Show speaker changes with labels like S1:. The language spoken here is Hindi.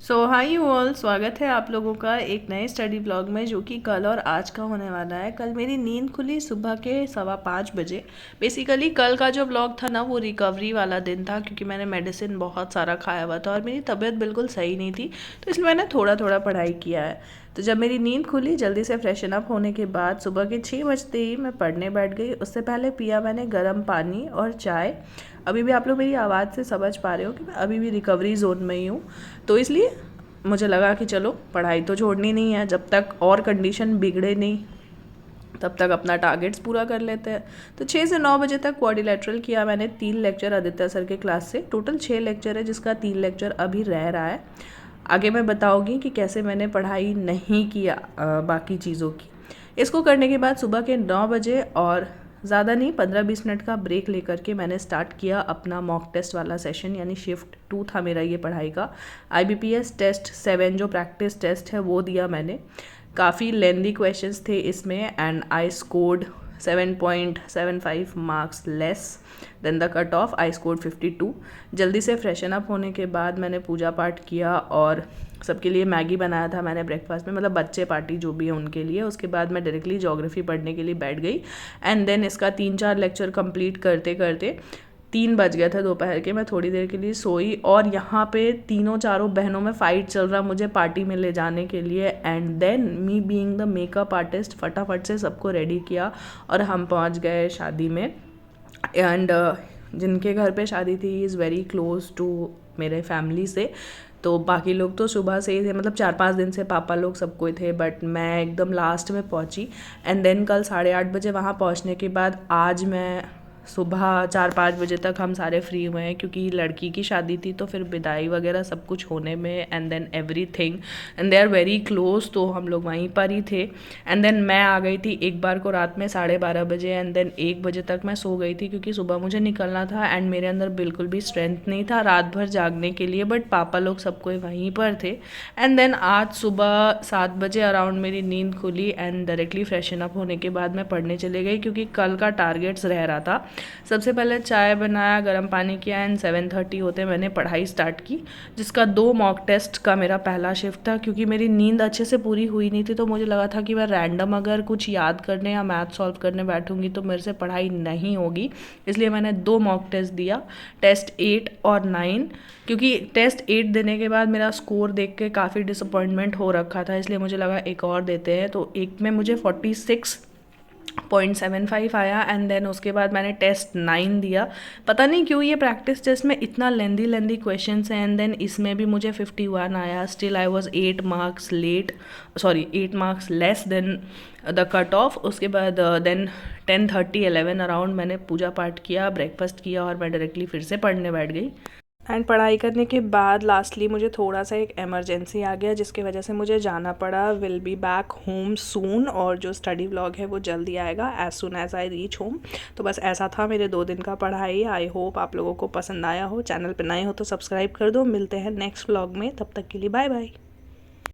S1: सो हाय यू ऑल, स्वागत है आप लोगों का एक नए स्टडी ब्लॉग में जो कि कल और आज का होने वाला है। कल मेरी नींद खुली सुबह के 5:15 बजे। बेसिकली कल का जो ब्लॉग था ना वो रिकवरी वाला दिन था, क्योंकि मैंने मेडिसिन बहुत सारा खाया हुआ था और मेरी तबीयत बिल्कुल सही नहीं थी, तो इसलिए मैंने थोड़ा थोड़ा पढ़ाई किया है। तो जब मेरी नींद खुली जल्दी से फ्रेशन अप होने के बाद सुबह के 6 बजते ही मैं पढ़ने बैठ गई। उससे पहले पिया मैंने गर्म पानी और चाय। अभी भी आप लोग मेरी आवाज़ से समझ पा रहे हो कि मैं अभी भी रिकवरी जोन में ही हूँ, तो इसलिए मुझे लगा कि चलो पढ़ाई तो छोड़नी नहीं है, जब तक और कंडीशन बिगड़े नहीं तब तक अपना टारगेट्स पूरा कर लेते हैं। तो 6 से 9 बजे तक क्वाड्रिलेटरल किया मैंने। 3 लेक्चर आदित्य सर के क्लास से, टोटल 6 लेक्चर है जिसका 3 लेक्चर अभी रह रहा है। आगे मैं बताऊंगी कि कैसे मैंने पढ़ाई नहीं किया बाकी चीज़ों की। इसको करने के बाद सुबह के 9 बजे और ज़्यादा नहीं 15-20 मिनट का ब्रेक लेकर के मैंने स्टार्ट किया अपना मॉक टेस्ट वाला सेशन, यानी शिफ्ट 2 था मेरा ये पढ़ाई का। IBPS टेस्ट 7 जो प्रैक्टिस टेस्ट है वो दिया मैंने। काफ़ी लेंदी क्वेश्चंस थे इसमें and I scored 7.75 marks less than the cut off. I scored 52। जल्दी से फ्रेशन अप होने के बाद मैंने पूजा पाठ किया और सबके लिए मैगी बनाया था मैंने ब्रेकफास्ट में, मतलब बच्चे पार्टी जो भी है उनके लिए। उसके बाद मैं डायरेक्टली ज्योग्राफी पढ़ने के लिए बैठ गई एंड देन इसका 3-4 लेक्चर कंप्लीट करते करते 3 बज गए थे दोपहर के। मैं थोड़ी देर के लिए सोई और यहाँ पे तीनों चारों बहनों में फ़ाइट चल रहा मुझे पार्टी में ले जाने के लिए। And than me being the makeup artist फटाफट से सबको रेडी किया और हम पहुँच गए शादी में। एंड जिनके घर पे शादी थी इज़ वेरी क्लोज टू मेरे फैमिली से, तो बाकी लोग तो सुबह से ही थे, मतलब 4-5 दिन से पापा लोग सब कोई थे, बट मैं एकदम लास्ट में पहुंची। एंड देन कल 8:30 बजे वहाँ पहुँचने के बाद आज मैं सुबह 4-5 बजे तक हम सारे फ्री हुए हैं, क्योंकि लड़की की शादी थी तो फिर विदाई वगैरह सब कुछ होने में and then everything and they are very close, तो हम लोग वहीं पर ही थे। एंड देन मैं आ गई थी एक बार को रात में 12:30 बजे एंड देन 1 बजे तक मैं सो गई थी, क्योंकि सुबह मुझे निकलना था एंड मेरे अंदर बिल्कुल भी स्ट्रेंथ नहीं था रात भर जागने के लिए, बट पापा लोग सब कोई वहीं पर थे। एंड देन आज सुबह 7 बजे अराउंड मेरी नींद खुली एंड डायरेक्टली फ्रेशन अप होने के बाद मैं पढ़ने चले गई, क्योंकि कल का टारगेट्स रह रहा था। सबसे पहले चाय बनाया, गर्म पानी किया एंड 7:30 होते मैंने पढ़ाई स्टार्ट की, जिसका 2 मॉक टेस्ट का मेरा पहला शिफ्ट था। क्योंकि मेरी नींद अच्छे से पूरी हुई नहीं थी तो मुझे लगा था कि मैं रैंडम अगर कुछ याद करने या मैथ सॉल्व करने बैठूंगी तो मेरे से पढ़ाई नहीं होगी, इसलिए मैंने 2 मॉक टेस्ट दिया, टेस्ट 8 और 9। क्योंकि टेस्ट 8 देने के बाद मेरा स्कोर देख के काफ़ी डिसअपॉइंटमेंट हो रखा था, इसलिए मुझे लगा एक और देते हैं। तो एक में मुझे 46.75 आया एंड देन उसके बाद मैंने टेस्ट 9 दिया। पता नहीं क्यों ये प्रैक्टिस टेस्ट में इतना लेंदी क्वेश्चंस हैं एंड देन इसमें भी मुझे 51 आया। Still I was 8 marks less than the cut off. उसके बाद देन 10:30-11 अराउंड मैंने पूजा पाठ किया, ब्रेकफास्ट किया और मैं डायरेक्टली फिर से पढ़ने बैठ गई। एंड पढ़ाई करने के बाद लास्टली मुझे थोड़ा सा एक इमरजेंसी आ गया, जिसकी वजह से मुझे जाना पड़ा। Will be back home soon, और जो स्टडी व्लॉग है वो जल्दी आएगा as soon as I reach home. तो बस ऐसा था मेरे 2 दिन का पढ़ाई। आई होप आप लोगों को पसंद आया हो। चैनल पर नए हो तो सब्सक्राइब कर दो। मिलते हैं नेक्स्ट व्लॉग में, तब तक के लिए बाय बाय।